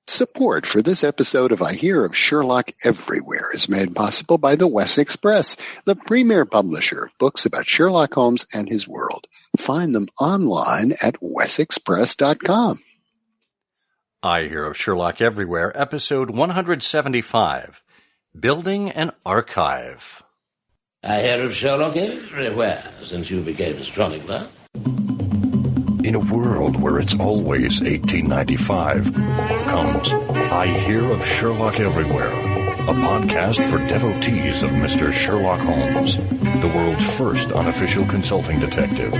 Support for this episode of I Hear of Sherlock Everywhere is made possible by the West Express, the premier publisher of books about Sherlock Holmes and his world. Find them online at westexpress.com. I Hear of Sherlock Everywhere, episode 175, Building an Archive. I hear of Sherlock everywhere since you became a chronicler. In a world where it's always 1895, comes I Hear of Sherlock Everywhere, a podcast for devotees of Mr. Sherlock Holmes, the world's first unofficial consulting detective.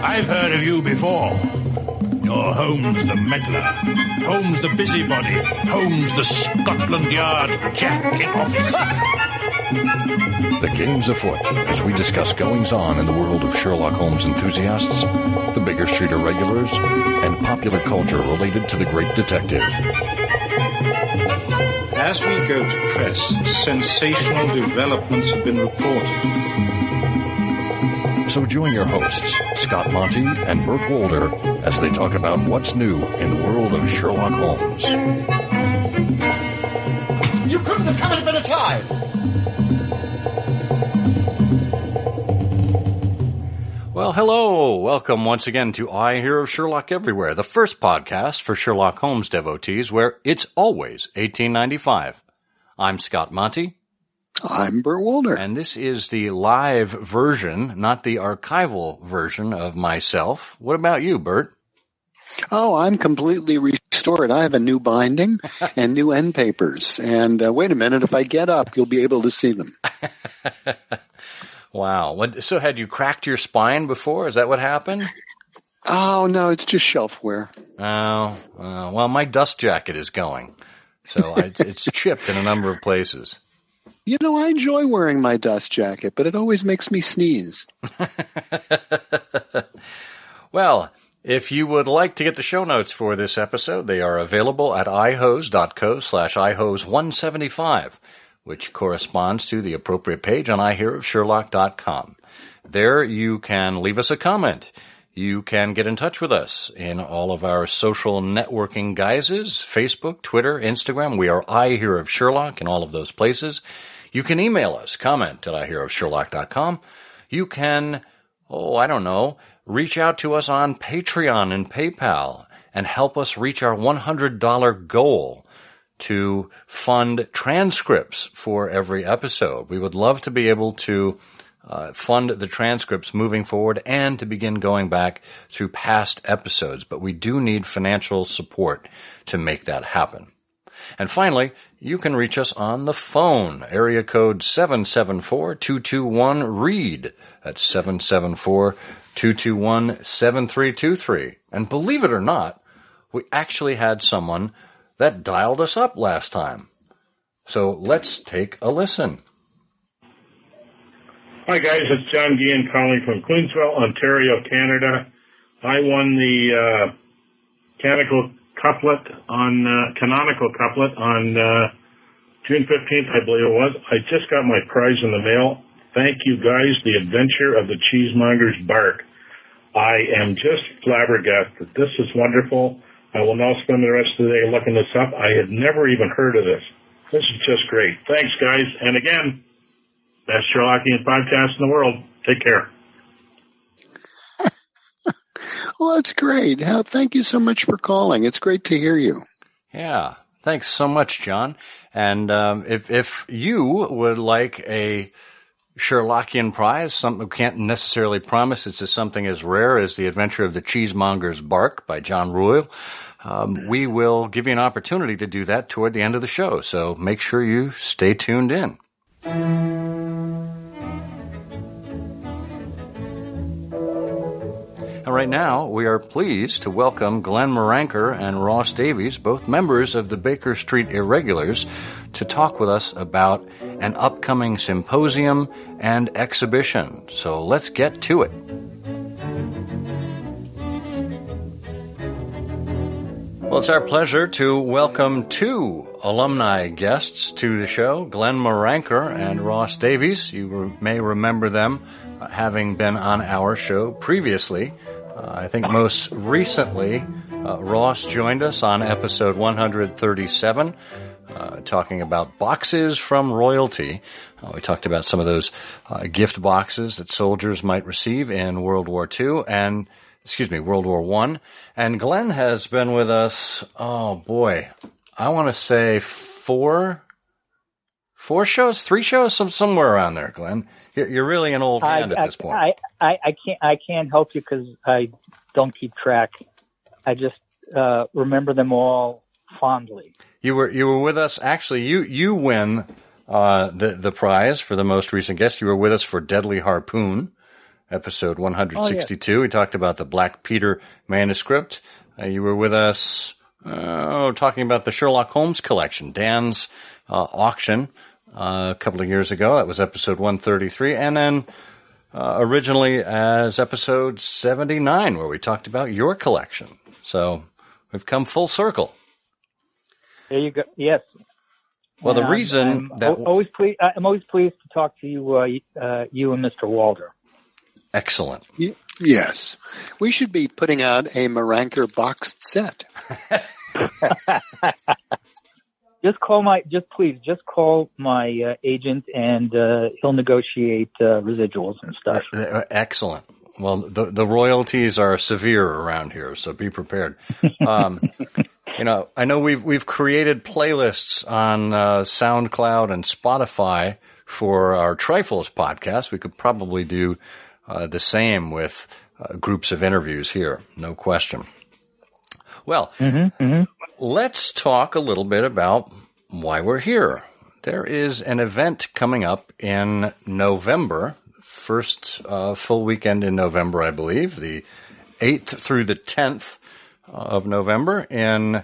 I've heard of you before. You're Holmes the meddler, Holmes the busybody, Holmes the Scotland Yard Jack in office. The game's afoot as we discuss goings-on in the world of Sherlock Holmes enthusiasts, the Baker Street irregulars, and popular culture related to the great detective. As we go to press, sensational developments have been reported. So join your hosts, Scott Monty and Burt Wolder, as they talk about what's new in the world of Sherlock Holmes. You couldn't have come at a better time! Well, hello. Welcome once again to I Hear of Sherlock Everywhere, the first podcast for Sherlock Holmes devotees where it's always 1895. I'm Scott Monty. I'm Burt Wolder. And this is the live version, not the archival version of myself. What about you, Burt? Oh, I'm completely restored. I have a new binding and new end papers. And wait a minute, if I get up, you'll be able to see them. Wow. So had you cracked your spine before? Is that what happened? Oh, no, it's just shelfware. Oh, well, my dust jacket is going. So it's chipped in a number of places. You know, I enjoy wearing my dust jacket, but it always makes me sneeze. Well, if you would like to get the show notes for this episode, they are available at ihose.co/ihose175, which corresponds to the appropriate page on ihearofsherlock.com. There you can leave us a comment. You can get in touch with us in all of our social networking guises, Facebook, Twitter, Instagram. We are I Hear of Sherlock in all of those places. You can email us, comment at ihearofsherlock.com. You can, reach out to us on Patreon and PayPal and help us reach our $100 goal to fund transcripts for every episode. We would love to be able to fund the transcripts moving forward and to begin going back through past episodes, but we do need financial support to make that happen. And finally, you can reach us on the phone, area code 774-221-READ. That's 774-221-7323. And believe it or not, we actually had someone that dialed us up last time. So let's take a listen. Hi guys, it's John Guillen calling from Queensville, Ontario, Canada. I won the Canonical Couplet on June 15th, I believe it was. I just got my prize in the mail. Thank you guys, The Adventure of the Cheesemonger's Bark. I am just flabbergasted. This is wonderful. I will now spend the rest of the day looking this up. I had never even heard of this. This is just great. Thanks, guys. And again, best Sherlockian podcast in the world. Take care. Well, that's great. Thank you so much for calling. It's great to hear you. Yeah. Thanks so much, John. And if you would like a Sherlockian prize, something we can't necessarily promise it's something as rare as The Adventure of the Cheesemonger's Bark by John Royal, we will give you an opportunity to do that toward the end of the show. So make sure you stay tuned in. And right now, we are pleased to welcome Glen Miranker and Ross Davies, both members of the Baker Street Irregulars, to talk with us about an upcoming symposium and exhibition. So let's get to it. Well, it's our pleasure to welcome two alumni guests to the show, Glen Miranker and Ross Davies. You may remember them having been on our show previously. I think most recently Ross joined us on episode 137, talking about boxes from royalty. We talked about some of those gift boxes that soldiers might receive in World War II and, World War I. And Glen has been with us, I want to say three shows, somewhere around there, Glen. You're really an old hand at this point. I can't help you because I don't keep track. I just remember them all fondly. You were with us. Actually, you win the prize for the most recent guest. You were with us for Deadly Harpoon, episode 162. Oh, yeah. We talked about the Black Peter manuscript. You were with us talking about the Sherlock Holmes collection, Dan's auction a couple of years ago. That was episode 133. And then originally as episode 79, where we talked about your collection. So we've come full circle. There you go. Yes. Well, the reason I'm always pleased to talk to you, you and Mr. Walder. Excellent. Yes, we should be putting out a Miranker boxed set. Just call my agent, and he'll negotiate residuals and stuff. Excellent. Well, the royalties are severe around here, so be prepared. I know we've created playlists on SoundCloud and Spotify for our Trifles podcast. We could probably do the same with groups of interviews here, no question. Well, let's talk a little bit about why we're here. There is an event coming up in November, first full weekend in November, I believe, the 8th through the 10th of November in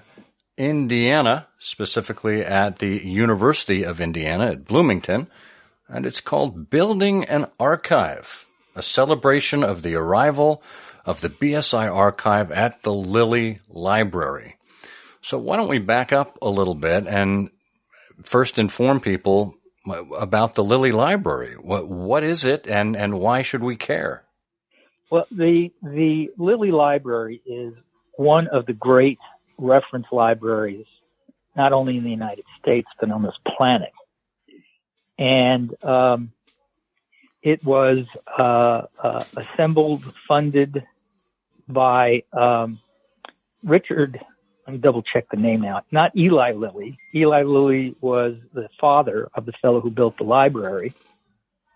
Indiana, specifically at the University of Indiana at Bloomington, and it's called Building an Archive, a celebration of the arrival of the BSI Archive at the Lilly Library. So why don't we back up a little bit and first inform people about the Lilly Library. What is it, and why should we care? Well, the Lilly Library is one of the great reference libraries, not only in the United States, but on this planet. And it was assembled, funded by Richard. Let me double check the name now. Not Eli Lilly. Eli Lilly was the father of the fellow who built the library,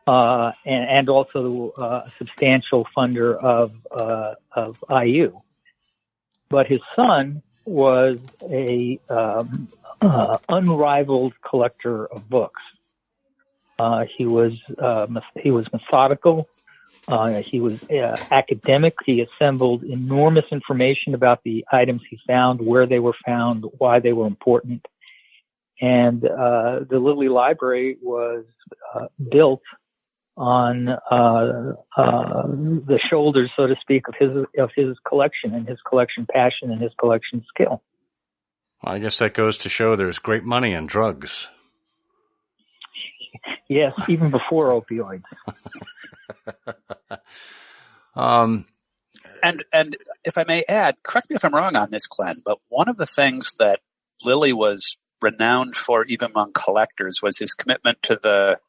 and also a substantial funder of IU. But his son was a unrivaled collector of books. He was methodical. He was academic. He assembled enormous information about the items he found, where they were found, why they were important. And the Lilly Library was built on the shoulders, so to speak, of his collection and his collection passion and his collection skill. Well, I guess that goes to show there's great money in drugs. Yes, even before opioids. And if I may add, correct me if I'm wrong on this, Glenn, but one of the things that Lilly was renowned for, even among collectors, was his commitment to the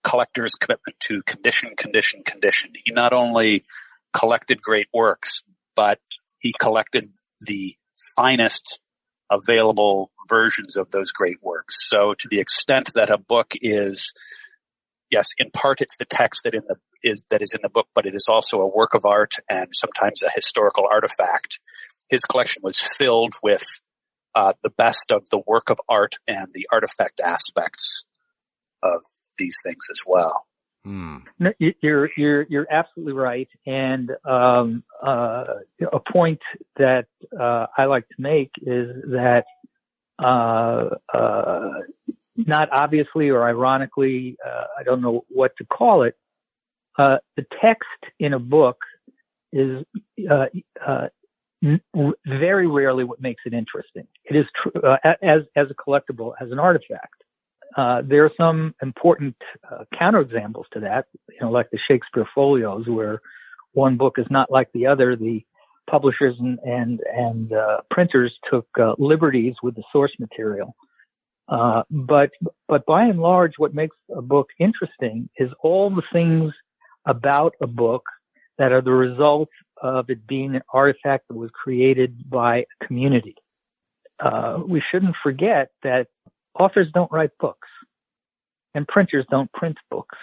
collector's commitment to condition. He not only collected great works, but he collected the finest available versions of those great works. So to the extent that a book is, yes, in part it's the text that is in the book, but it is also a work of art and sometimes a historical artifact. His collection was filled with the best of the work of art and the artifact aspects of these things as well. No, you're absolutely right, and a point that I like to make is that not obviously or ironically, I don't know what to call it. The text in a book is very rarely what makes it interesting. It is true as a collectible, as an artifact. There are some important counterexamples to that, like the Shakespeare folios, where one book is not like the other. The publishers and printers took liberties with the source material. But by and large, what makes a book interesting is all the things about a book that are the result of it being an artifact that was created by a community. We shouldn't forget that authors don't write books and printers don't print books.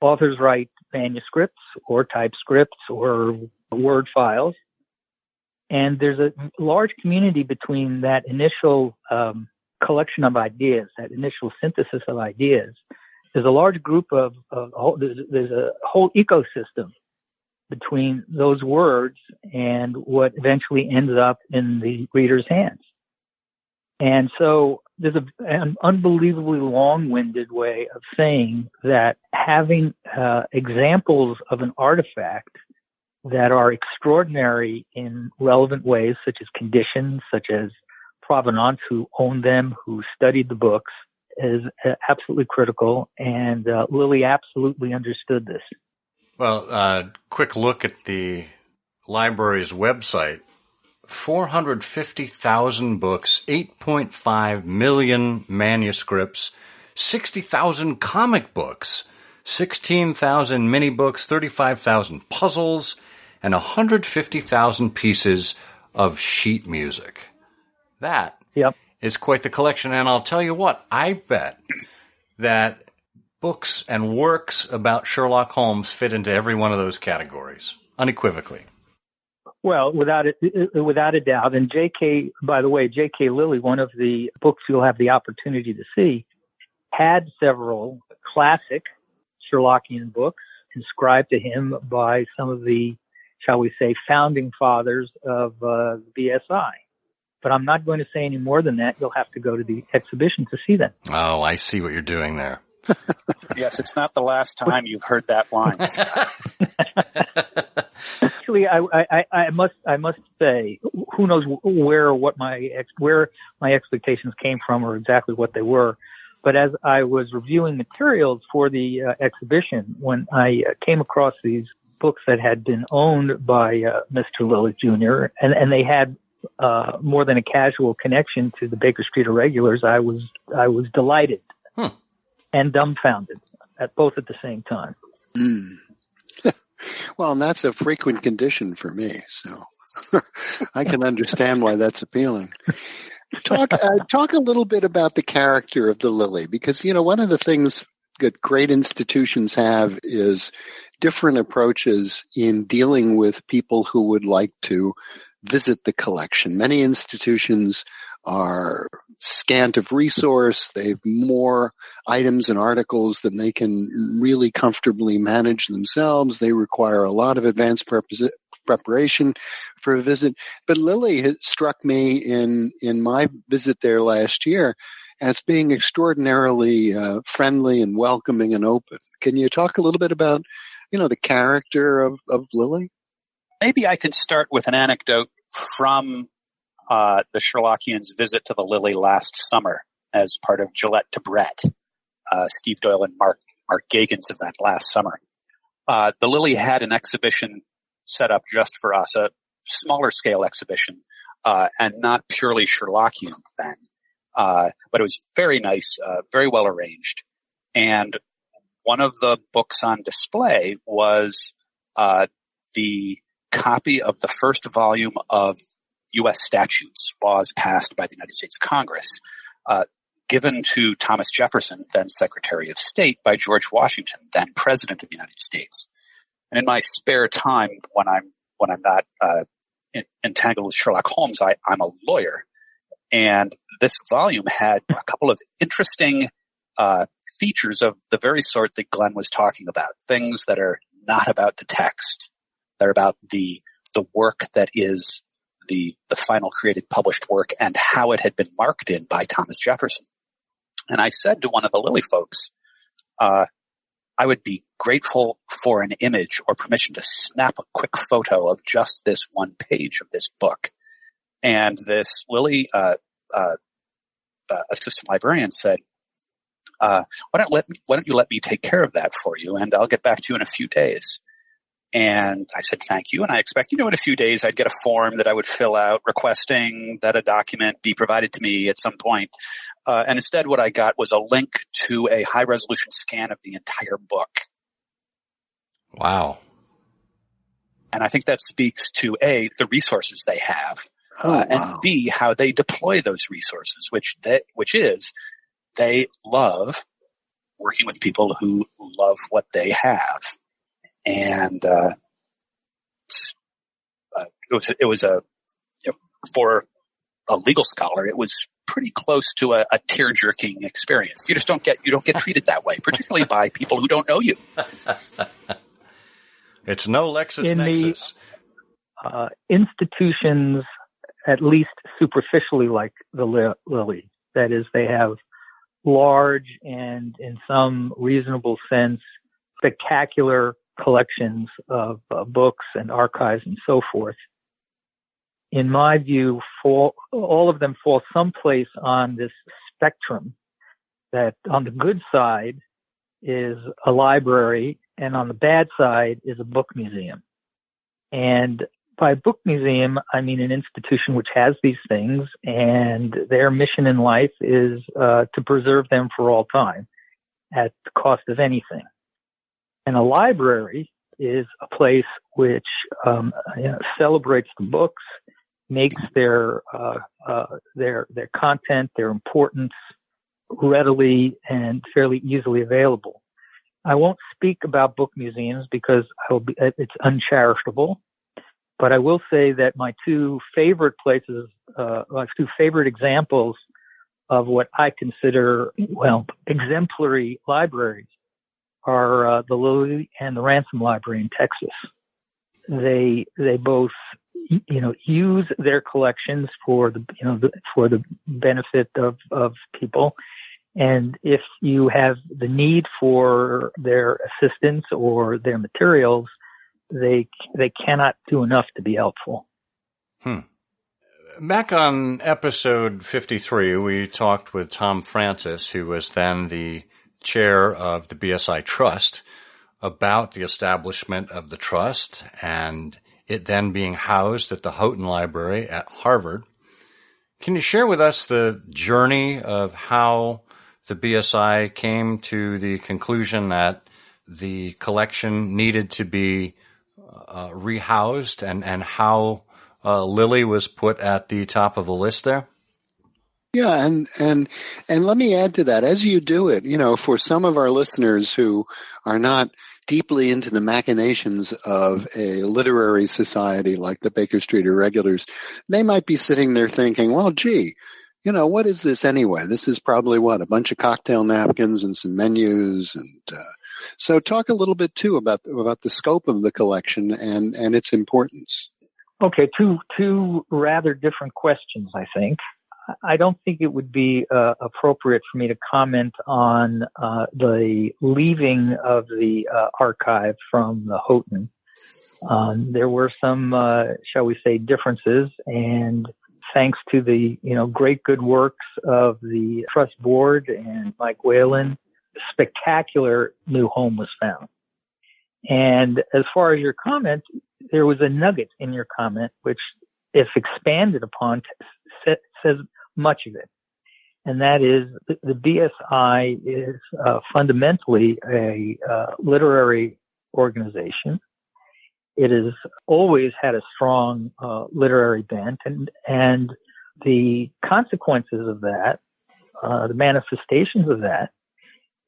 Authors write manuscripts or typescripts or Word files. And there's a large community between that initial collection of ideas, that initial synthesis of ideas. There's a large group there's a whole ecosystem between those words and what eventually ends up in the reader's hands. And so there's an unbelievably long-winded way of saying that having examples of an artifact that are extraordinary in relevant ways, such as conditions, such as provenance, who owned them, who studied the books, is absolutely critical. And Lilly absolutely understood this. Well, quick look at the library's website. 450,000 books, 8.5 million manuscripts, 60,000 comic books, 16,000 mini books, 35,000 puzzles, and 150,000 pieces of sheet music. That is quite the collection. And I'll tell you what, I bet that books and works about Sherlock Holmes fit into every one of those categories, unequivocally. Well, without a doubt. And by the way, J.K. Lilly, one of the books you'll have the opportunity to see, had several classic Sherlockian books inscribed to him by some of the, shall we say, founding fathers of BSI. But I'm not going to say any more than that. You'll have to go to the exhibition to see them. Oh, I see what you're doing there. Yes, it's not the last time you've heard that line. Actually, I must say, who knows where my expectations came from or exactly what they were. But as I was reviewing materials for the exhibition, when I came across these books that had been owned by Mr. Lilly Jr. and they had more than a casual connection to the Baker Street Irregulars, I was delighted and dumbfounded at the same time. Mm. Well, and that's a frequent condition for me, so I can understand why that's appealing. Talk a little bit about the character of the Lilly, because, one of the things that great institutions have is different approaches in dealing with people who would like to visit the collection. Many institutions are scant of resource. They have more items and articles than they can really comfortably manage themselves. They require a lot of advanced preparation for a visit. But Lilly has struck me in my visit there last year as being extraordinarily friendly and welcoming and open. Can you talk a little bit about, the character of Lilly? Maybe I could start with an anecdote from the Sherlockians' visit to the Lilly last summer as part of Gillette to Brett, Steve Doyle and Mark Gagan's event last summer. The Lilly had an exhibition set up just for us, a smaller scale exhibition, and not purely Sherlockian then. But it was very nice, very well arranged. And one of the books on display was the copy of the first volume of U.S. statutes, laws passed by the United States Congress, given to Thomas Jefferson, then Secretary of State, by George Washington, then President of the United States. And in my spare time, when I'm not entangled with Sherlock Holmes, I'm a lawyer. And this volume had a couple of interesting features of the very sort that Glenn was talking about, things that are not about the text. They're about the work that is the final created published work and how it had been marked in by Thomas Jefferson. And I said to one of the Lilly folks, I would be grateful for an image or permission to snap a quick photo of just this one page of this book. And this Lilly assistant librarian said, why don't you let me take care of that for you, and I'll get back to you in a few days. And I said, thank you. And I expect, in a few days I'd get a form that I would fill out requesting that a document be provided to me at some point. And instead what I got was a link to a high resolution scan of the entire book. Wow. And I think that speaks to A, the resources they have, wow. and B, how they deploy those resources, which is they love working with people who love what they have. And it was for a legal scholar, it was pretty close to a tear-jerking experience. You don't get treated that way, particularly by people who don't know you. It's no LexisNexis. The institutions, at least superficially like the Lilly, that is, they have large and, in some reasonable sense, spectacular collections of books and archives and so forth. In my view, all of them fall someplace on this spectrum, that on the good side is a library and on the bad side is a book museum. And by book museum, I mean an institution which has these things, and their mission in life is to preserve them for all time at the cost of anything. And a library is a place which celebrates the books, makes their content, their importance readily and fairly easily available. I won't speak about book museums because it's uncharitable, but I will say that my two favorite places, my two favorite examples of what I consider, exemplary libraries are the Lilly and the Ransom Library in Texas. They both, use their collections for the benefit of people. And if you have the need for their assistance or their materials, they cannot do enough to be helpful. Back on episode 53, we talked with Tom Francis, who was then the chair of the BSI Trust, about the establishment of the trust and it then being housed at the Houghton Library at Harvard. Can you share with us the journey of how the BSI came to the conclusion that the collection needed to be rehoused and how Lilly was put at the top of the list there? Yeah, and let me add to that. As you do it, for some of our listeners who are not deeply into the machinations of a literary society like the Baker Street Irregulars, they might be sitting there thinking, well, gee, what is this anyway? This is probably a bunch of cocktail napkins and some menus. And so talk a little bit, too, about the scope of the collection and its importance. Okay, two rather different questions, I think. I don't think it would be appropriate for me to comment on the leaving of the archive from the Houghton. There were some, shall we say, differences, and thanks to the great good works of the trust board and Mike Whalen, a spectacular new home was found. And as far as your comment, there was a nugget in your comment which, if expanded upon, says much of it. And that is the BSI is fundamentally a literary organization. It has always had a strong literary bent, and the consequences of that, the manifestations of that,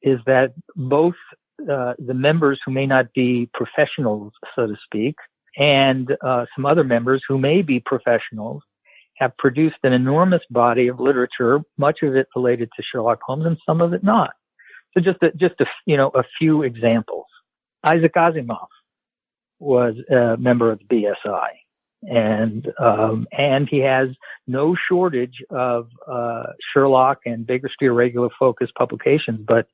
is that both the members who may not be professionals, so to speak, and some other members who may be professionals have produced an enormous body of literature, much of it related to Sherlock Holmes and some of it not. So just a few examples. Isaac Asimov was a member of the BSI, and he has no shortage of Sherlock and Baker Street Irregular focused publications, but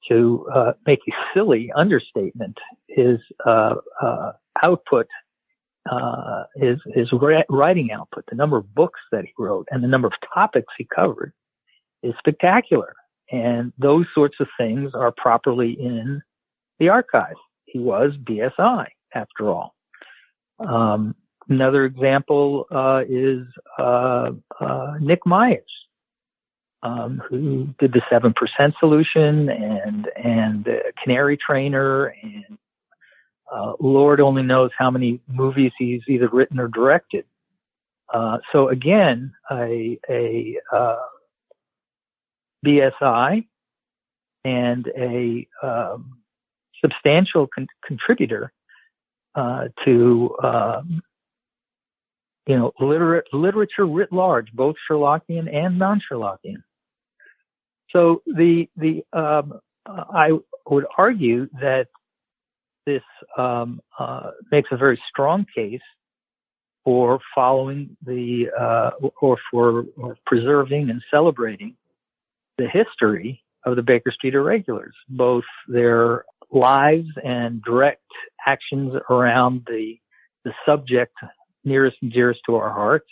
to make a silly understatement, his output, his writing output, the number of books that he wrote and the number of topics he covered is spectacular. And those sorts of things are properly in the archive. He was BSI. after all. Another example is Nick Myers, who did the 7% solution and Canary Trainer, and Lord only knows how many movies he's either written or directed. So again, a BSI and a substantial contributor to literature writ large, both Sherlockian and non-Sherlockian. So I would argue that this makes a very strong case for following or preserving and celebrating the history of the Baker Street Irregulars, both their lives and direct actions around the subject nearest and dearest to our hearts,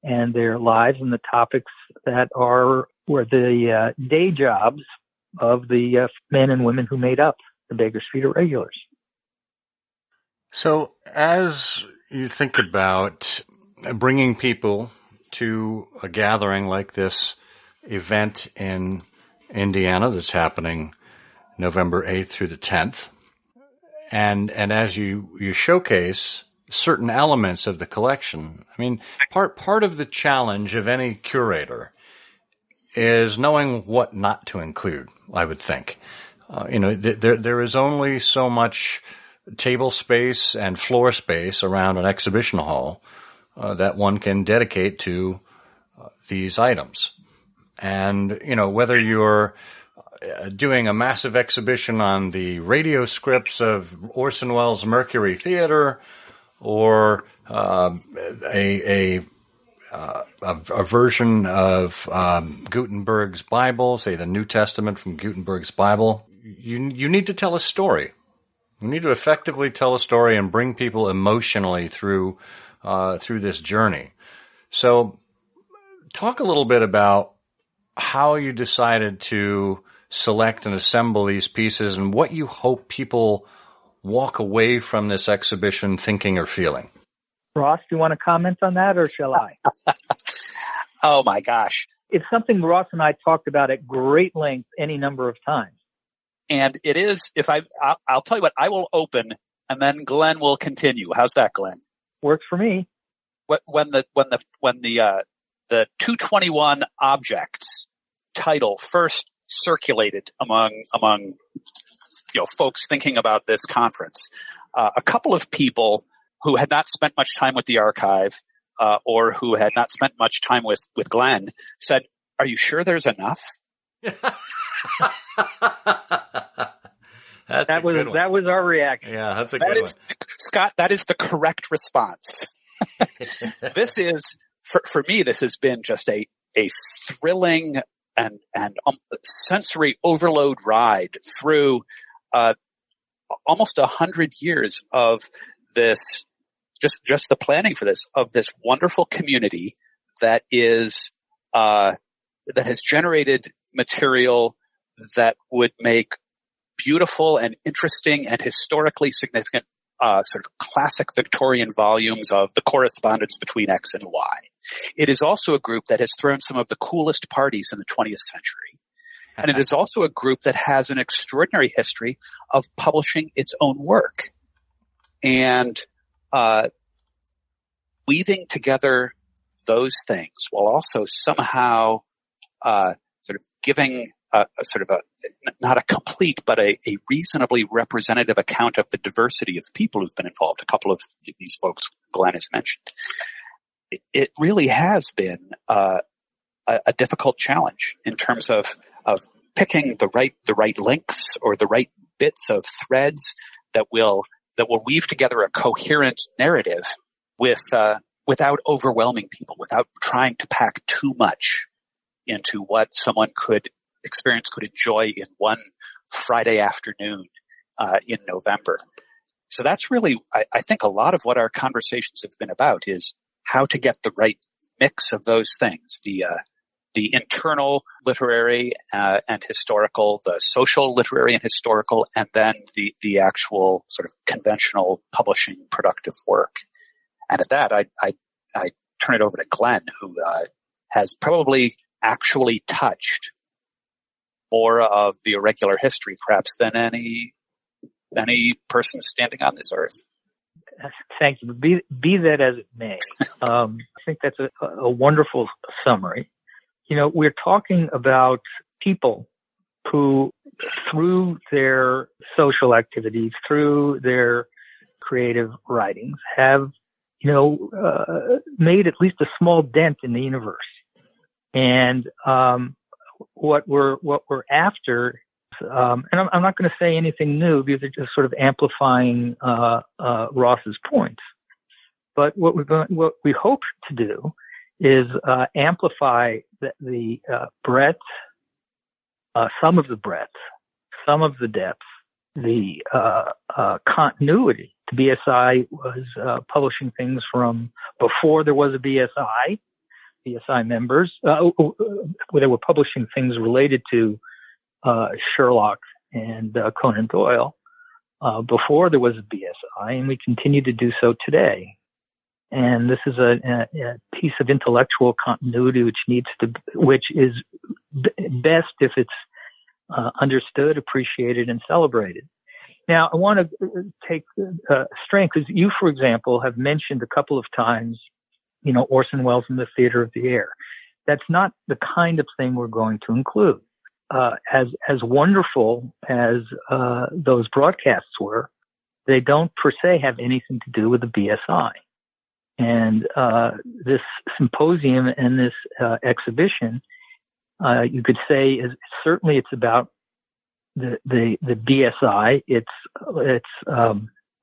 and their lives and the topics that were the day jobs of the men and women who made up the Baker Street Irregulars. So as you think about bringing people to a gathering like this event in Indiana that's happening November 8th through the 10th, and as you showcase certain elements of the collection, I mean, part of the challenge of any curator is knowing what not to include, I would think. There is only so much table space and floor space around an exhibition hall that one can dedicate to these items. And, whether you're doing a massive exhibition on the radio scripts of Orson Welles' Mercury Theater, or a version of Gutenberg's Bible, say the New Testament from Gutenberg's Bible, you need to tell a story. You need to effectively tell a story and bring people emotionally through this journey. So, talk a little bit about how you decided to select and assemble these pieces and what you hope people walk away from this exhibition thinking or feeling. Ross, do you want to comment on that, or shall I? Oh my gosh. It's something Ross and I talked about at great length any number of times. And it is, I'll tell you what, I will open and then Glenn will continue. How's that, Glenn? Works for me. When the 221 objects title first circulated among folks thinking about this conference, a couple of people who had not spent much time with the archive, or who had not spent much time with Glenn said, "Are you sure there's enough?" That was our reaction. Yeah, that's a good one. Scott, that is the correct response. This is, for me, this has been just a thrilling and sensory overload ride through almost 100 years of this, just the planning for this, of this wonderful community that is that has generated material that would make beautiful and interesting and historically significant sort of classic Victorian volumes of the correspondence between X and Y. It is also a group that has thrown some of the coolest parties in the 20th century. And it is also a group that has an extraordinary history of publishing its own work. And weaving together those things while also somehow sort of giving not a complete, but a reasonably representative account of the diversity of people who've been involved. A couple of these folks Glenn has mentioned. It really has been a difficult challenge in terms of picking the right lengths or the right bits of threads that will weave together a coherent narrative without overwhelming people, without trying to pack too much into what someone could enjoy in one Friday afternoon in November. So that's really, I think, a lot of what our conversations have been about is how to get the right mix of those things, the the internal literary and historical, the social literary and historical, and then the actual sort of conventional publishing productive work. And at that, I turn it over to Glen, who has probably actually touched more of the irregular history, perhaps, than any person standing on this earth. Thank you. Be that as it may, I think that's a wonderful summary. We're talking about people who, through their social activities, through their creative writings, have, made at least a small dent in the universe. And what we're after, and I'm not going to say anything new because they're just sort of amplifying Ross's points. But what we hope to do is amplify the breadth, some of the breadth, some of the depth, the continuity. The BSI was publishing things from before there was a BSI. BSI members, they were publishing things related to Sherlock and Conan Doyle before there was a BSI, and we continue to do so today. And this is a piece of intellectual continuity which is best if it's understood, appreciated, and celebrated. Now, I want to take strength, because you, for example, have mentioned a couple of times, Orson Welles in the Theater of the Air. That's not the kind of thing we're going to include. As wonderful as those broadcasts were, they don't per se have anything to do with the BSI. And this symposium and this exhibition, you could say, is certainly it's about the BSI, its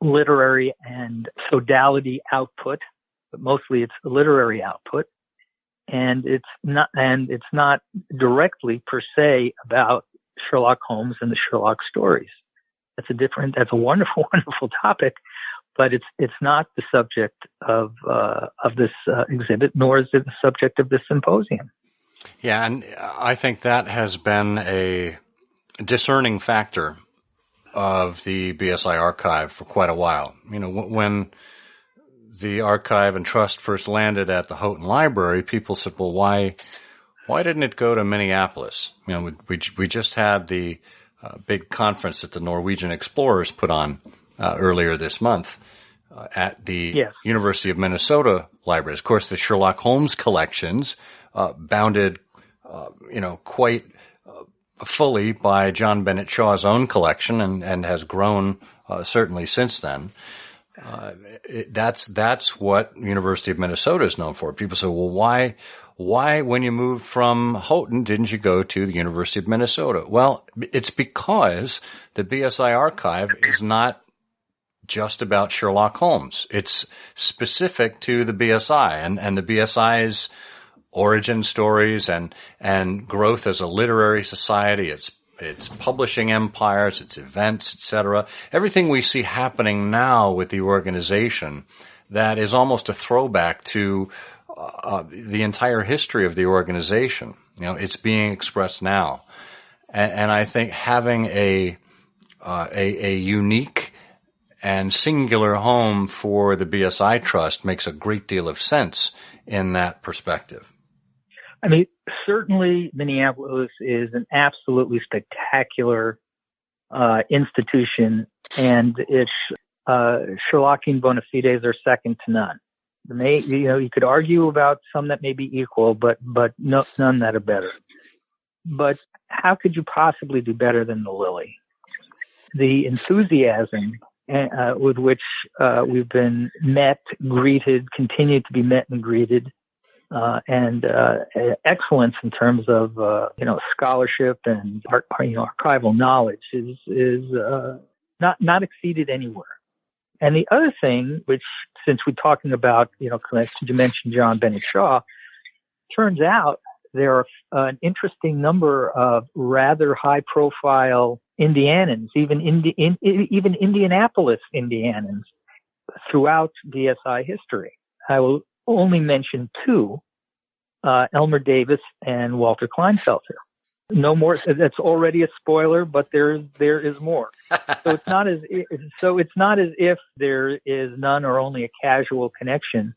literary and sodality output, but mostly it's literary output, and it's not directly per se about Sherlock Holmes and the Sherlock stories. That's a wonderful, wonderful topic, but it's not the subject of this exhibit, nor is it the subject of this symposium. Yeah, and I think that has been a discerning factor of the BSI archive for quite a while. When the archive and trust first landed at the Houghton Library, people said, well, why didn't it go to Minneapolis? We just had the big conference that the Norwegian explorers put on earlier this month at the University of Minnesota libraries. Of course, the Sherlock Holmes collections bounded, quite fully by John Bennett Shaw's own collection and has grown certainly since then. That's what University of Minnesota is known for. People say, well, why when you moved from Houghton didn't you go to the University of Minnesota? Well, it's because the BSI archive is not just about Sherlock Holmes. It's specific to the BSI and the BSI's origin stories and growth as a literary society, its publishing empires, its events, etc. Everything we see happening now with the organization that is almost a throwback to the entire history of the organization. It's being expressed now. And I think having a unique and singular home for the BSI Trust makes a great deal of sense in that perspective. I mean, certainly Minneapolis is an absolutely spectacular institution, and its Sherlockian bona fides are second to none. You could argue about some that may be equal, but none that are better. But how could you possibly do better than the Lilly? The enthusiasm with which we've been met, greeted, continue to be met and greeted, and excellence in terms of scholarship and archival knowledge is not exceeded anywhere. And the other thing, which since we're talking about you mentioned John Bennett Shaw, turns out there are an interesting number of rather high-profile Indianans, even Indianapolis Indianans, throughout BSI history. I will only mention two. Elmer Davis and Walter Kleinfelter. No more. That's already a spoiler, but there is more. So it's not as if there is none or only a casual connection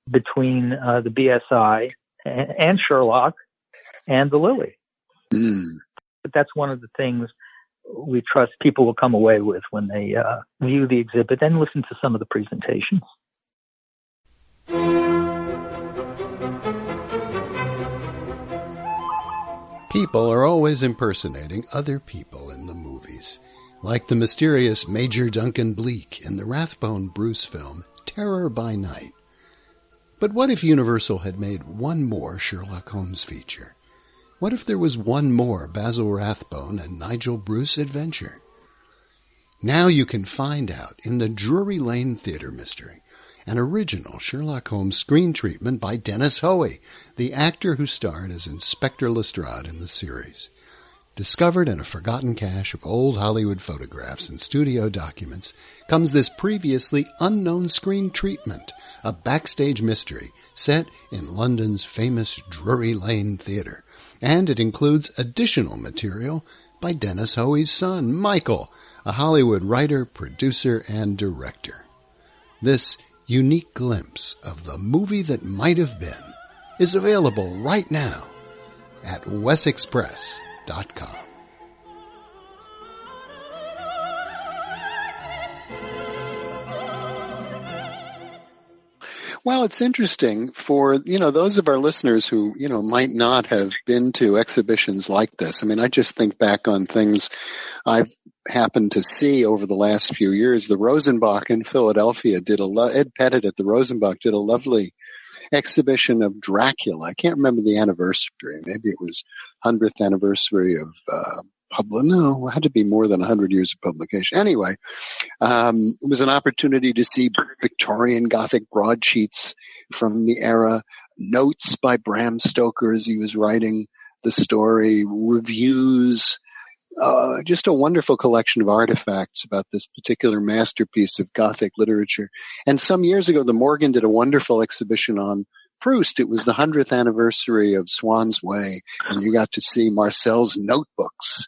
between the BSI and Sherlock and the Lilly. But that's one of the things we trust people will come away with when they view the exhibit and listen to some of the presentations. People are always impersonating other people in the movies, like the mysterious Major Duncan Bleak in the Rathbone Bruce film Terror by Night. But what if Universal had made one more Sherlock Holmes feature? What if there was one more Basil Rathbone and Nigel Bruce adventure? Now you can find out in the Drury Lane Theatre Mystery, an original Sherlock Holmes screen treatment by Dennis Hoey, the actor who starred as Inspector Lestrade in the series. Discovered in a forgotten cache of old Hollywood photographs and studio documents comes this previously unknown screen treatment, a backstage mystery set in London's famous Drury Lane Theatre. And it includes additional material by Dennis Hoey's son, Michael, a Hollywood writer, producer, and director. This unique glimpse of the movie that might have been is available right now at wesexpress.com. Well, it's interesting for, those of our listeners who, might not have been to exhibitions like this. I mean, I just think back on things I've happened to see over the last few years. The Rosenbach in Philadelphia Ed Pettit at the Rosenbach did a lovely exhibition of Dracula. I can't remember the anniversary. Maybe it was 100th anniversary of, no, it had to be more than 100 years of publication. Anyway, it was an opportunity to see Victorian Gothic broadsheets from the era, notes by Bram Stoker as he was writing the story, reviews, just a wonderful collection of artifacts about this particular masterpiece of Gothic literature. And some years ago, the Morgan did a wonderful exhibition on Proust. It was the 100th anniversary of Swan's Way, and you got to see Marcel's notebooks.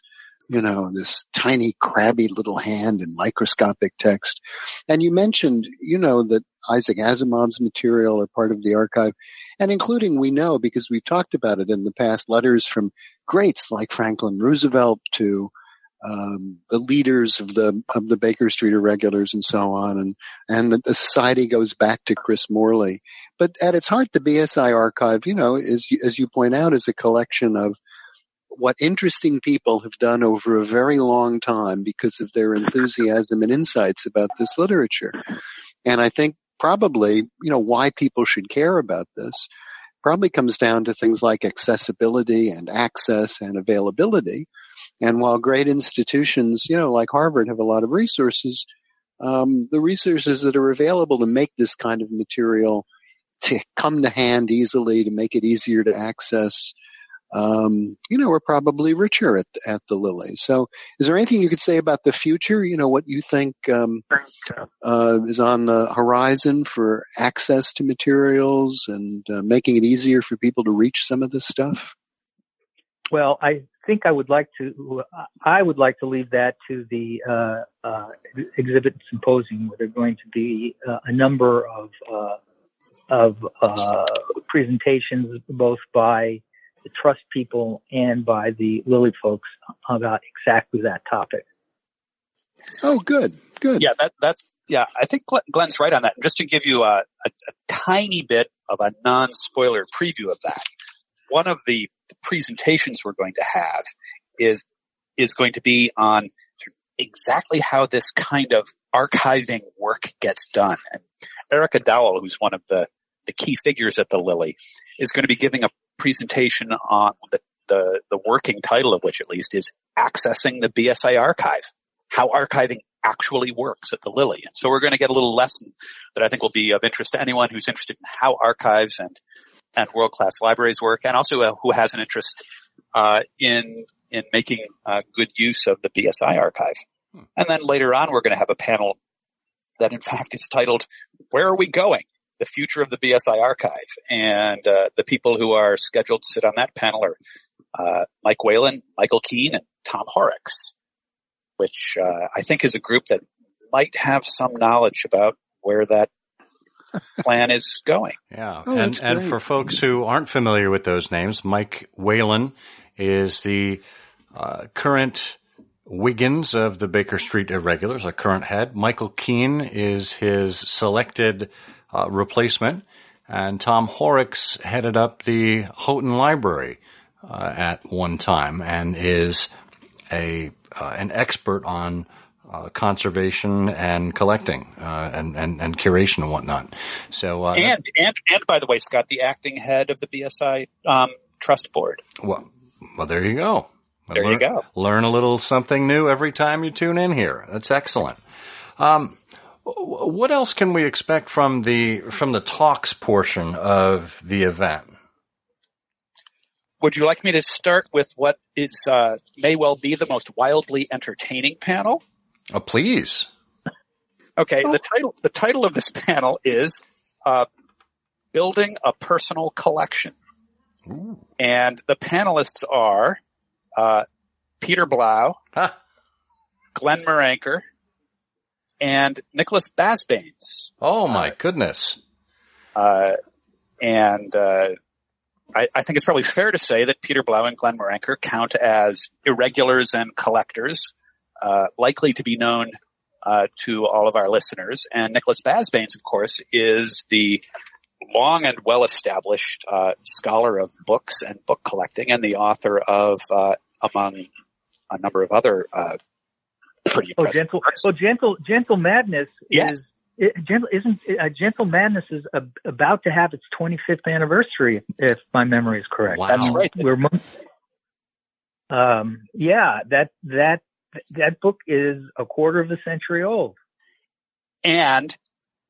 This tiny, crabby little hand in microscopic text. And you mentioned, that Isaac Asimov's material are part of the archive, and including, we know, because we've talked about it in the past, letters from greats like Franklin Roosevelt to the leaders of the Baker Street Irregulars and so on, and the society goes back to Chris Morley. But at its heart, the BSI archive, as you point out, is a collection of what interesting people have done over a very long time because of their enthusiasm and insights about this literature. And I think probably, why people should care about this probably comes down to things like accessibility and access and availability. And while great institutions, like Harvard have a lot of resources, the resources that are available to make this kind of material to come to hand easily, to make it easier to access, are probably richer at the Lilly. So is there anything you could say about the future? What you think is on the horizon for access to materials and making it easier for people to reach some of this stuff? Well, I think I would like to leave that to the exhibit symposium, where there are going to be a number of presentations, both by the trust people and by the Lilly folks, about exactly that topic. Oh, good. Yeah, I think Glenn's right on that. And just to give you a tiny bit of a non-spoiler preview of that, one of the presentations we're going to have is going to be on exactly how this kind of archiving work gets done. And Erica Dowell, who's one of the key figures at the Lilly, is going to be giving a presentation on the working title of which, at least, is Accessing the BSI Archive, how archiving actually works at the Lilly. And so we're going to get a little lesson that I think will be of interest to anyone who's interested in how archives and world-class libraries work, and also who has an interest in making good use of the BSI archive. And then later on, we're going to have a panel that, in fact, is titled, Where Are We Going? the future of the BSI archive. And the people who are scheduled to sit on that panel are Mike Whalen, Michael Keene, and Tom Horrocks, which I think is a group that might have some knowledge about where that plan is going. Yeah, and for folks who aren't familiar with those names, Mike Whalen is the current Wiggins of the Baker Street Irregulars, a current head. Michael Keene is his selected replacement, and Tom Horrocks headed up the Houghton Library at one time and is an expert on conservation and collecting and curation and whatnot. So and by the way, Scott, the acting head of the BSI Trust Board. Well, there you go. There you go. Learn a little something new every time you tune in here. That's excellent. What else can we expect from the talks portion of the event? Would you like me to start with what is may well be the most wildly entertaining panel? Please. Okay. The title of this panel is Building a Personal Collection. Ooh. And the panelists are Peter Blau, Glen Miranker, and Nicholas Basbanes. Oh, my goodness. I think it's probably fair to say that Peter Blau and Glen Miranker count as irregulars and collectors, likely to be known to all of our listeners. And Nicholas Basbanes, of course, is the long and well-established scholar of books and book collecting and the author of, among a number of other pretty impressive books. Gentle Madness yes. Gentle Madness is about to have its 25th anniversary, if my memory is correct. Wow. That's right. That book is a quarter of a century old. And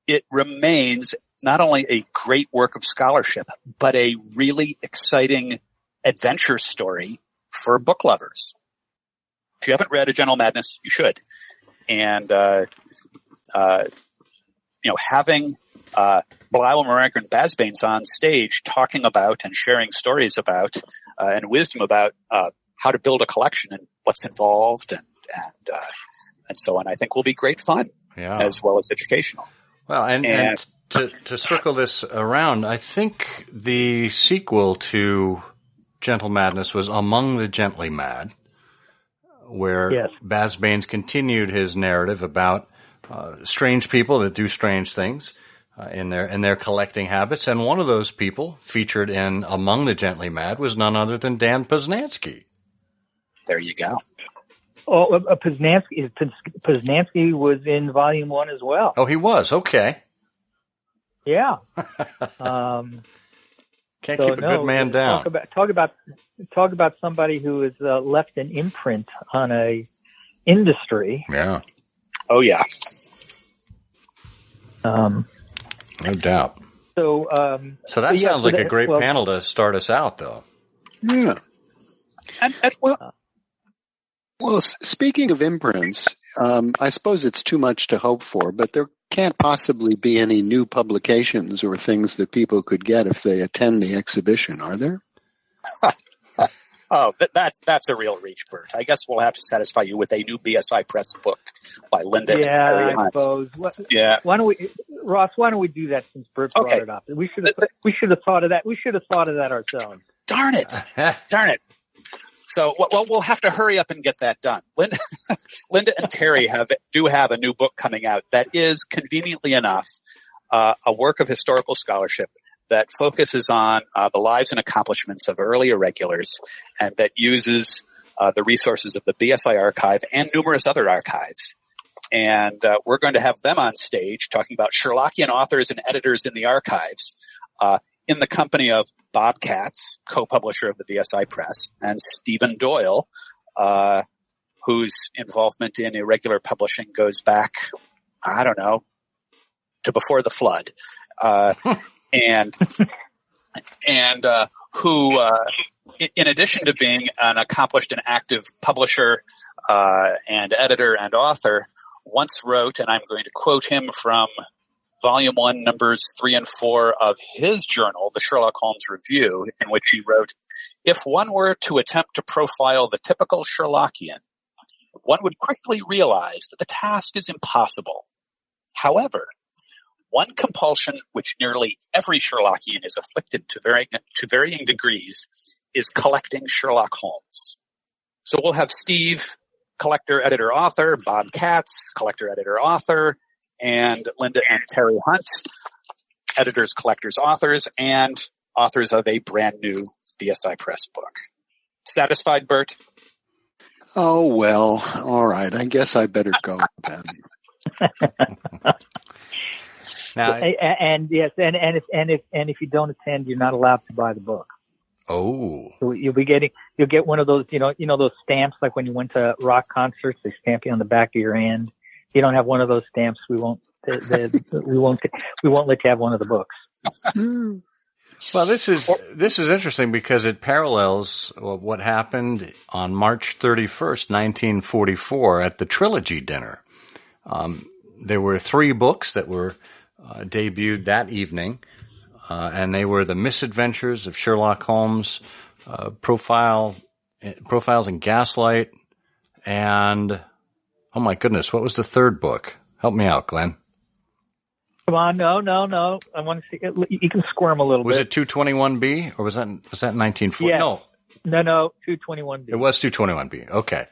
it remains not only a great work of scholarship, but a really exciting adventure story for book lovers. If you haven't read A Gentle Madness, you should. And, having Blau, Miranker, and Basbanes on stage talking about and sharing stories about and wisdom about how to build a collection and what's involved and so on, I think will be great fun as well as educational. Well, and to circle this around, I think the sequel to Gentle Madness was Among the Gently Mad, where Basbanes continued his narrative about strange people that do strange things in their collecting habits, and one of those people featured in Among the Gently Mad was none other than Dan Poznansky. There you go. Oh, Poznansky was in Volume 1 as well. Oh, he was? Okay. Yeah. Can't keep a good man down. Talk about somebody who has left an imprint on a industry. Yeah. Oh, yeah. No doubt. So that sounds like a great panel to start us out, though. Yeah. Well, speaking of imprints, I suppose it's too much to hope for, but there can't possibly be any new publications or things that people could get if they attend the exhibition, are there? Oh, that's a real reach, Bert. I guess we'll have to satisfy you with a new BSI Press book by Linda and Terry I suppose. Why don't we, Ross? Why don't we do that since Bert brought it up? We should have thought of that. We should have thought of that ourselves. Darn it! Darn it! So, well, we'll have to hurry up and get that done. Linda and Terry do have a new book coming out that is, conveniently enough, a work of historical scholarship that focuses on the lives and accomplishments of early irregulars, and that uses the resources of the BSI archive and numerous other archives. And we're going to have them on stage talking about Sherlockian authors and editors in the archives, in the company of Bob Katz, co-publisher of the BSI Press, and Stephen Doyle, whose involvement in irregular publishing goes back, I don't know, to before the flood. And who, in addition to being an accomplished and active publisher and editor and author, once wrote, and I'm going to quote him from Volume 1, numbers 3 and 4 of his journal, the Sherlock Holmes Review, in which he wrote, "If one were to attempt to profile the typical Sherlockian, one would quickly realize that the task is impossible. However, one compulsion which nearly every Sherlockian is afflicted to varying degrees is collecting Sherlock Holmes." So we'll have Steve, collector, editor, author, Bob Katz, collector, editor, author, and Linda and Terry Hunt, editors, collectors, authors, and authors of a brand new BSI Press book. Satisfied, Bert? Oh, well, all right. I guess I better go then. Now, and yes, and if you don't attend, you're not allowed to buy the book. oh, So you'll get one of those, those stamps like when you went to rock concerts, they stamp you on the back of your hand. If you don't have one of those stamps, we won't let you have one of the books. well, this is interesting because it parallels what happened on March 31st, 1944 at the Trilogy Dinner. There were 3 books that were debuted that evening, and they were The Misadventures of Sherlock Holmes, Profiles in Gaslight, and, oh my goodness, what was the third book? Help me out, Glenn. Come on, no. I want to see. You can squirm a little Was bit. it 221B, or was that 1940? Yes. No, 221B. it was 221B. Okay.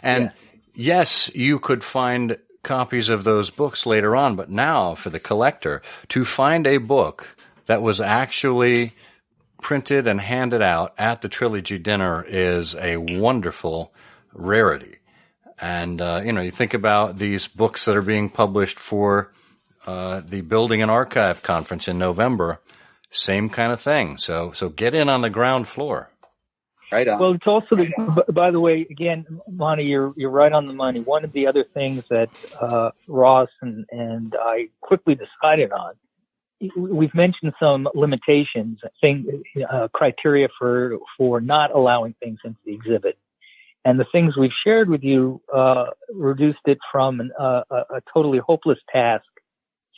And yes, you could find copies of those books later on, but now for the collector, to find a book that was actually printed and handed out at the Trilogy Dinner is a wonderful rarity. And, you think about these books that are being published for the Building and Archive Conference in November, same kind of thing. So get in on the ground floor. Right on. Well, it's also, by the way, again, Monty, you're right on the money. One of the other things that Ross and I quickly decided on, we've mentioned some limitations, criteria for not allowing things into the exhibit. And the things we've shared with you reduced it from a totally hopeless task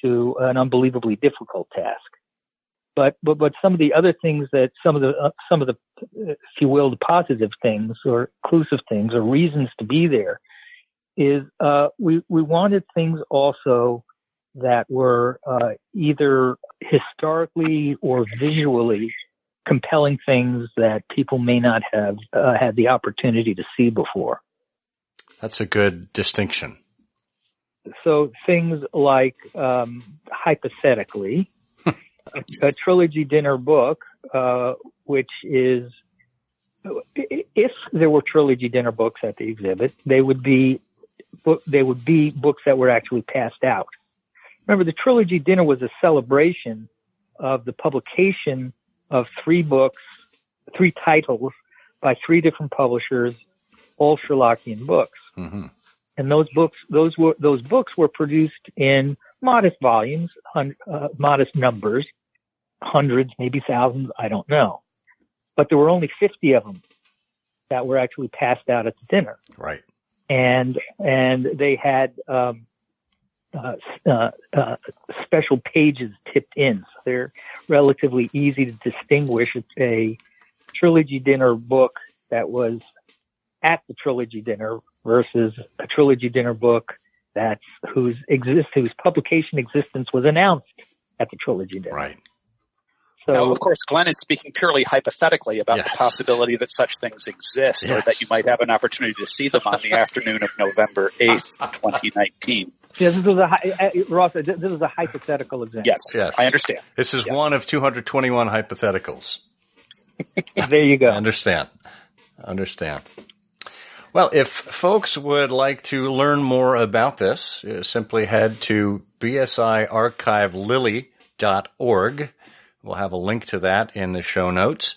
to an unbelievably difficult task. But some of the other things that some of the if you will, the positive things or inclusive things or reasons to be there is we wanted things also that were either historically or visually compelling things that people may not have had the opportunity to see before. That's a good distinction. So things like, hypothetically, a Trilogy Dinner book, which is, if there were Trilogy Dinner books at the exhibit, they would be books that were actually passed out. Remember, the Trilogy Dinner was a celebration of the publication of 3 titles by 3 different publishers, all Sherlockian books. Mm-hmm. And those books were produced in modest volumes, modest numbers, hundreds, maybe thousands, I don't know. But there were only 50 of them that were actually passed out at the dinner. Right. And they had special pages tipped in. So they're relatively easy to distinguish. It's a Trilogy Dinner book that was at the Trilogy Dinner versus a Trilogy Dinner book whose publication existence was announced at the Trilogy Dinner. Right. So, now, of course, Glenn is speaking purely hypothetically about the possibility that such things exist, or that you might have an opportunity to see them on the afternoon of November 8th, 2019. Yeah, Ross, this is a hypothetical example. Yes, I understand. This is one of 221 hypotheticals. There you go. Understand. Well, if folks would like to learn more about this, simply head to bsiarchivelilly.org. We'll have a link to that in the show notes.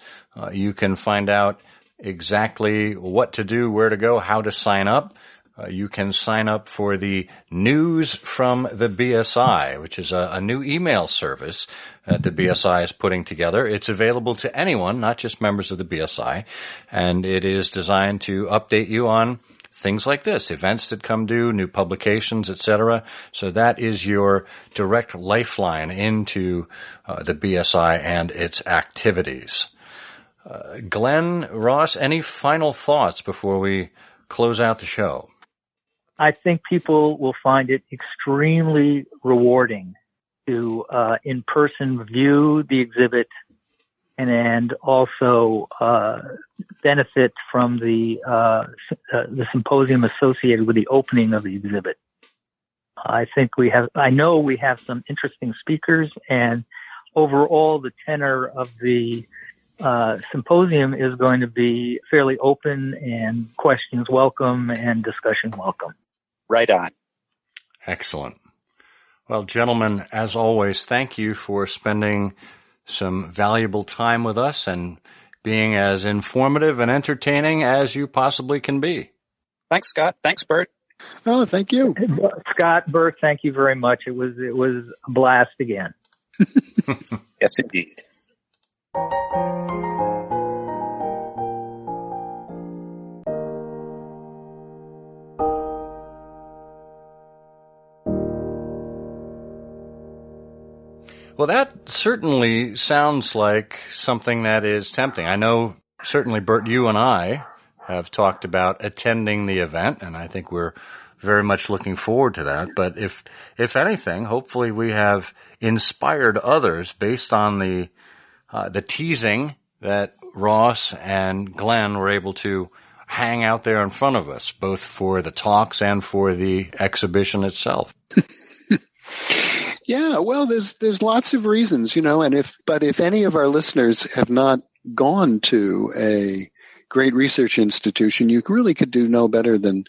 You can find out exactly what to do, where to go, how to sign up. You can sign up for the News from the BSI, which is a new email service that the BSI is putting together. It's available to anyone, not just members of the BSI, and it is designed to update you on things like this, events that come due, new publications, etc. So that is your direct lifeline into the BSI and its activities. Glenn, Ross, any final thoughts before we close out the show? I think people will find it extremely rewarding to in person view the exhibit and also benefit from the symposium associated with the opening of the exhibit. I know we have some interesting speakers, and overall the tenor of the symposium is going to be fairly open and questions welcome and discussion welcome. Right on. Excellent. Well, gentlemen, as always, thank you for spending some valuable time with us and being as informative and entertaining as you possibly can be. Thanks, Scott. Thanks, Bert. Oh, thank you. Scott, Bert, thank you very much. It was a blast again. Yes, indeed. Well, that certainly sounds like something that is tempting. I know certainly, Bert, you and I have talked about attending the event, and I think we're very much looking forward to that. But if anything, hopefully we have inspired others based on the teasing that Ross and Glenn were able to hang out there in front of us, both for the talks and for the exhibition itself. Yeah, well, there's lots of reasons, and if any of our listeners have not gone to a great research institution, you really could do no better than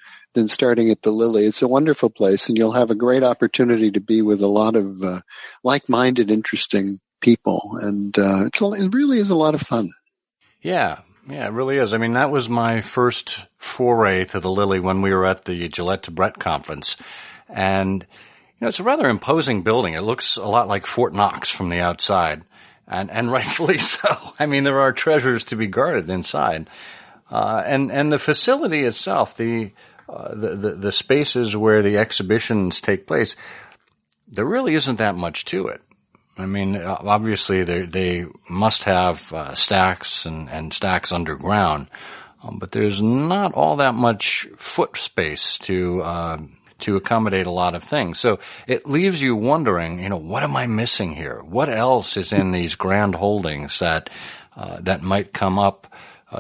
starting at the Lilly. It's a wonderful place, and you'll have a great opportunity to be with a lot of like-minded, interesting people, and it really is a lot of fun. Yeah, it really is. I mean, that was my first foray to the Lilly when we were at the Gillette to Brett conference, and it's a rather imposing building. It looks a lot like Fort Knox from the outside, and rightfully so. I mean, there are treasures to be guarded inside, and the facility itself, the spaces where the exhibitions take place, there really isn't that much to it. I mean, obviously they must have stacks and stacks underground, but there's not all that much foot space to accommodate a lot of things. So it leaves you wondering, what am I missing here? What else is in these grand holdings that might come up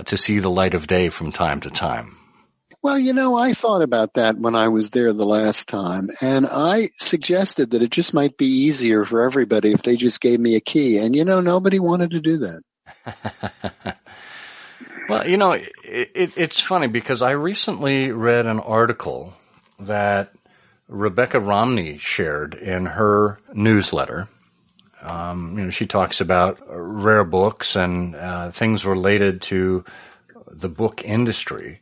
to see the light of day from time to time? Well, I thought about that when I was there the last time, and I suggested that it just might be easier for everybody if they just gave me a key. And, nobody wanted to do that. Well, it's funny because I recently read an article that Rebecca Romney shared in her newsletter. She talks about rare books and things related to the book industry.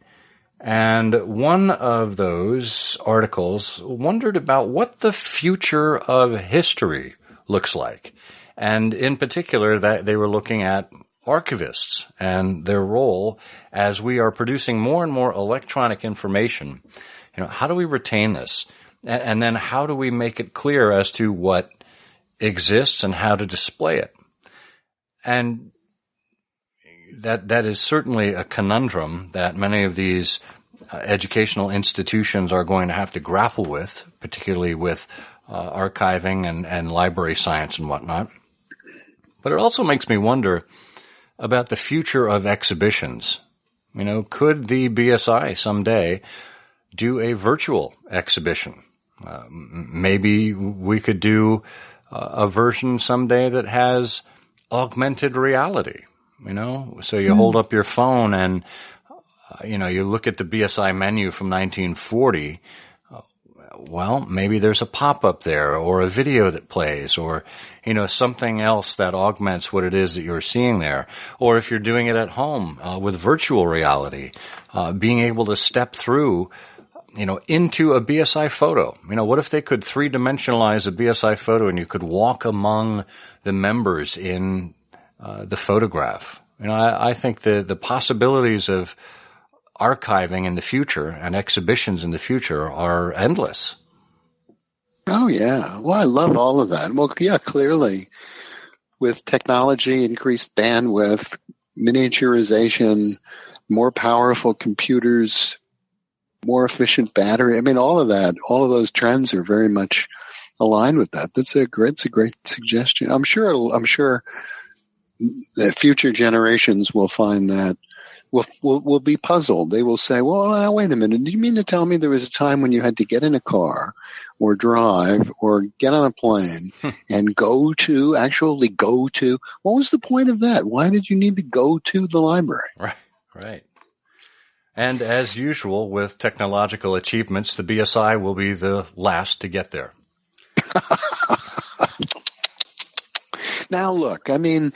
And one of those articles wondered about what the future of history looks like. And in particular, that they were looking at archivists and their role as we are producing more and more electronic information. How do we retain this? And then how do we make it clear as to what exists and how to display it? And that is certainly a conundrum that many of these educational institutions are going to have to grapple with, particularly with archiving and library science and whatnot. But it also makes me wonder about the future of exhibitions. Could the BSI someday do a virtual exhibition? Maybe we could do a version someday that has augmented reality, so you hold up your phone and, you look at the BSI menu from 1940. Well, maybe there's a pop-up there or a video that plays or, something else that augments what it is that you're seeing there. Or if you're doing it at home, with virtual reality, being able to step through, into a BSI photo. What if they could 3-dimensionalize a BSI photo and you could walk among the members in the photograph? I think the possibilities of archiving in the future and exhibitions in the future are endless. Oh, yeah. Well, I love all of that. Well, yeah, clearly, with technology, increased bandwidth, miniaturization, more powerful computers, more efficient battery. I mean, all of that, all of those trends are very much aligned with that. It's a great suggestion. I'm sure that future generations will find that will be puzzled. They will say, well, now, wait a minute. Do you mean to tell me there was a time when you had to get in a car or drive or get on a plane and actually go to, what was the point of that? Why did you need to go to the library? Right. And as usual with technological achievements, the BSI will be the last to get there. Now, look, I mean,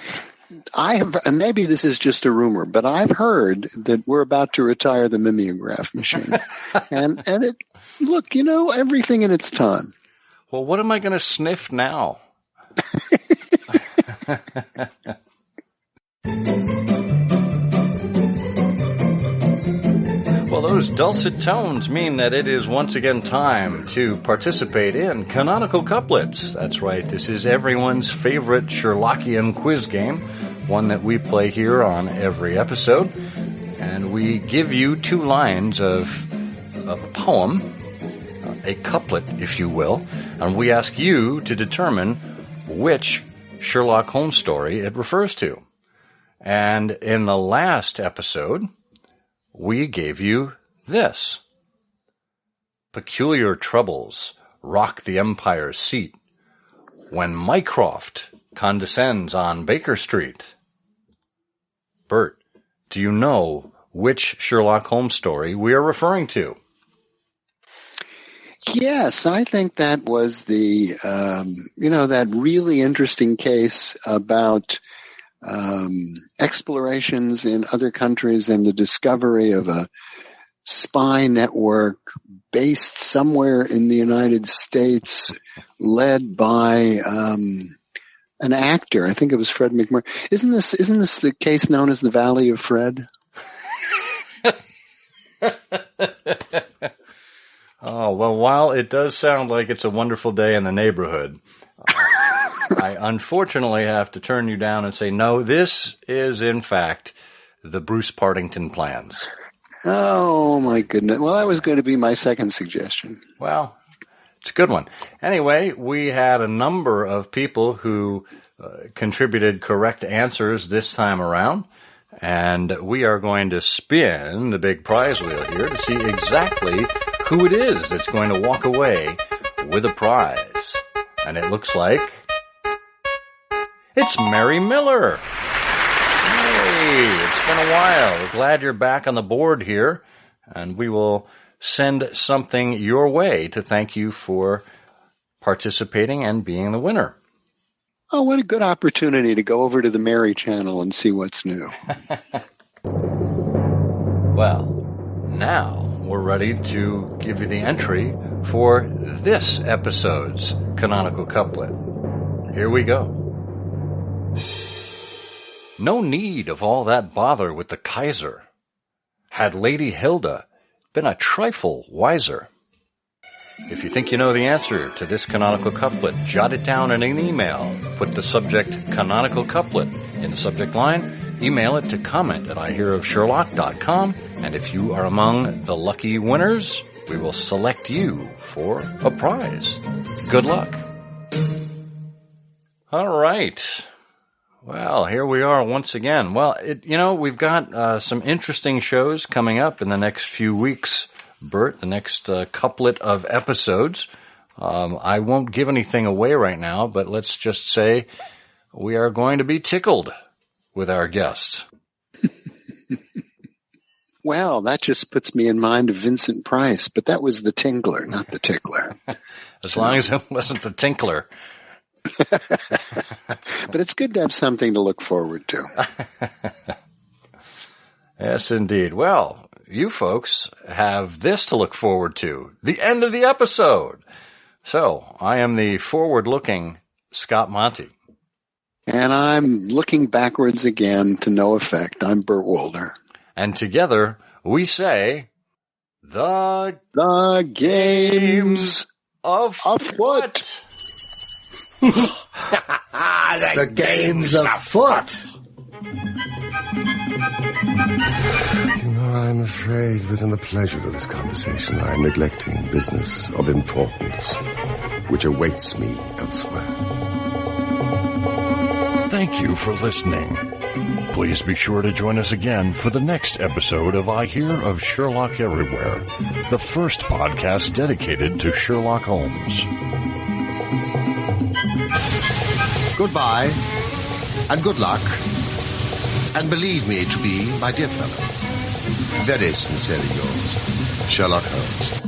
and maybe this is just a rumor, but I've heard that we're about to retire the mimeograph machine. and look, everything in its time. Well, what am I going to sniff now? Well, those dulcet tones mean that it is once again time to participate in Canonical Couplets. That's right, this is everyone's favorite Sherlockian quiz game, one that we play here on every episode. And we give you 2 lines of a poem, a couplet, if you will, and we ask you to determine which Sherlock Holmes story it refers to. And in the last episode, we gave you this. Peculiar troubles rock the Empire's seat when Mycroft condescends on Baker Street. Bert, do you know which Sherlock Holmes story we are referring to? Yes, I think that was the, that really interesting case about explorations in other countries and the discovery of a spy network based somewhere in the United States, led by an actor. I think it was Fred McMurray. Isn't this the case known as the Valley of Fred? Oh, well, while it does sound like it's a wonderful day in the neighborhood, I unfortunately have to turn you down and say, no, this is, in fact, the Bruce Partington plans. Oh, my goodness. Well, that was going to be my second suggestion. Well, it's a good one. Anyway, we had a number of people who contributed correct answers this time around, and we are going to spin the big prize wheel here to see exactly who it is that's going to walk away with a prize. And it looks like it's Mary Miller. Hey, it's been a while. We're glad you're back on the board here, and we will send something your way to thank you for participating and being the winner. Oh, what a good opportunity to go over to the Mary channel and see what's new. Well, now we're ready to give you the entry for this episode's Canonical Couplet. Here we go. No need of all that bother with the Kaiser. Had Lady Hilda been a trifle wiser. If you think you know the answer to this canonical couplet, jot it down in an email. Put the subject Canonical Couplet in the subject line. Email it to comment@ihearofsherlock.com. And if you are among the lucky winners, we will select you for a prize. Good luck. All right. Well, here we are once again. Well, we've got some interesting shows coming up in the next few weeks, Bert, the next couplet of episodes. I won't give anything away right now, but let's just say we are going to be tickled with our guests. Well, that just puts me in mind of Vincent Price, but that was the Tingler, not the Tickler. As long as it wasn't the Tinkler. But it's good to have something to look forward to. Yes, indeed. Well, you folks have this to look forward to, the end of the episode. So, I am the forward-looking Scott Monty. And I'm looking backwards again to no effect. I'm Bert Wolder. And together, we say the game's of afoot. The game's afoot. I'm afraid that in the pleasure of this conversation, I am neglecting business of importance, which awaits me elsewhere. Thank you for listening. Please be sure to join us again for the next episode of I Hear of Sherlock Everywhere, the first podcast dedicated to Sherlock Holmes. Goodbye, and good luck, and believe me to be, my dear fellow, very sincerely yours, Sherlock Holmes.